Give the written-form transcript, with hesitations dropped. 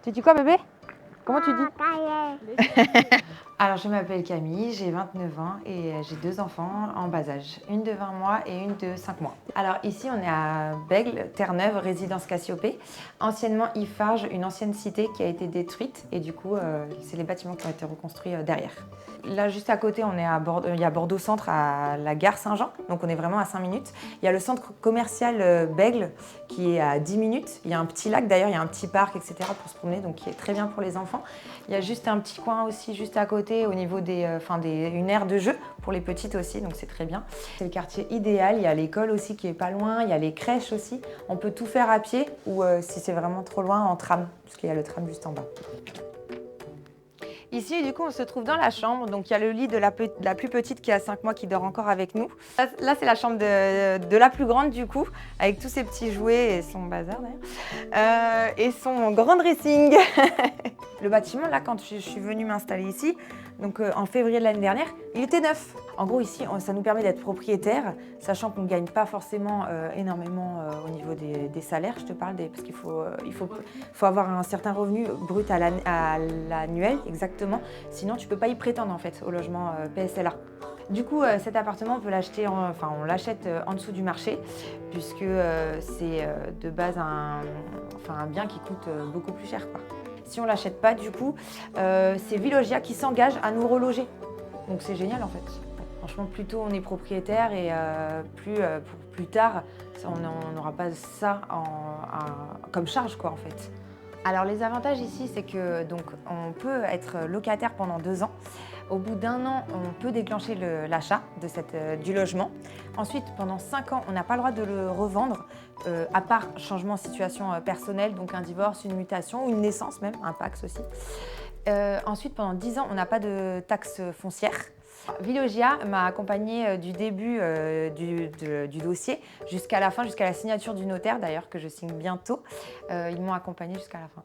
Tu dis quoi, bébé? Comment tu dis? Cahier. Alors, je m'appelle Camille, j'ai 29 ans et j'ai 2 enfants en bas âge, une de 20 mois et une de 5 mois. Alors ici, on est à Bègles, Terre-Neuve, résidence Cassiopée. Anciennement Ifarge, une ancienne cité qui a été détruite et du coup, c'est les bâtiments qui ont été reconstruits derrière. Là, juste à côté, on est à il y a Bordeaux Centre à la gare Saint-Jean, donc on est vraiment à 5 minutes. Il y a le centre commercial Bègles qui est à 10 minutes. Il y a un petit lac d'ailleurs, il y a un petit parc, etc. pour se promener, donc qui est très bien pour les enfants. Il y a juste un petit coin aussi juste à côté au niveau une aire de jeu pour les petites aussi, donc c'est très bien. C'est le quartier idéal, il y a l'école aussi qui est pas loin, il y a les crèches aussi. On peut tout faire à pied ou si c'est vraiment trop loin en tram, parce qu'il y a le tram juste en bas. Ici, du coup, on se trouve dans la chambre. Donc, il y a le lit de la plus petite qui a 5 mois qui dort encore avec nous. Là, c'est la chambre de la plus grande, du coup, avec tous ses petits jouets et son bazar, d'ailleurs. Et son grand dressing. Le bâtiment, là, quand je suis venue m'installer ici, donc en février de l'année dernière, il était neuf. En gros, ici, ça nous permet d'être propriétaire, sachant qu'on ne gagne pas forcément énormément au niveau des salaires, je te parle, parce qu'il faut avoir un certain revenu brut à l'annuel, exactement. Sinon, tu ne peux pas y prétendre, en fait, au logement PSLA. Du coup, cet appartement, on l'achète en dessous du marché, puisque c'est de base un bien qui coûte beaucoup plus cher, quoi. Si on ne l'achète pas, du coup, c'est Vilogia qui s'engage à nous reloger. Donc c'est génial en fait. Franchement, plus tôt on est propriétaire et plus tard, on n'aura pas ça comme charge quoi en fait. Alors les avantages ici, c'est que donc on peut être locataire pendant 2 ans. Au bout d'1 an, on peut déclencher l'achat du logement. Ensuite, pendant 5 ans, on n'a pas le droit de le revendre, à part changement de situation personnelle, donc un divorce, une mutation ou une naissance même, un PACS aussi. Ensuite, pendant 10 ans, on n'a pas de taxe foncière. Vilogia m'a accompagnée du début du dossier jusqu'à la fin, jusqu'à la signature du notaire d'ailleurs, que je signe bientôt. Ils m'ont accompagnée jusqu'à la fin.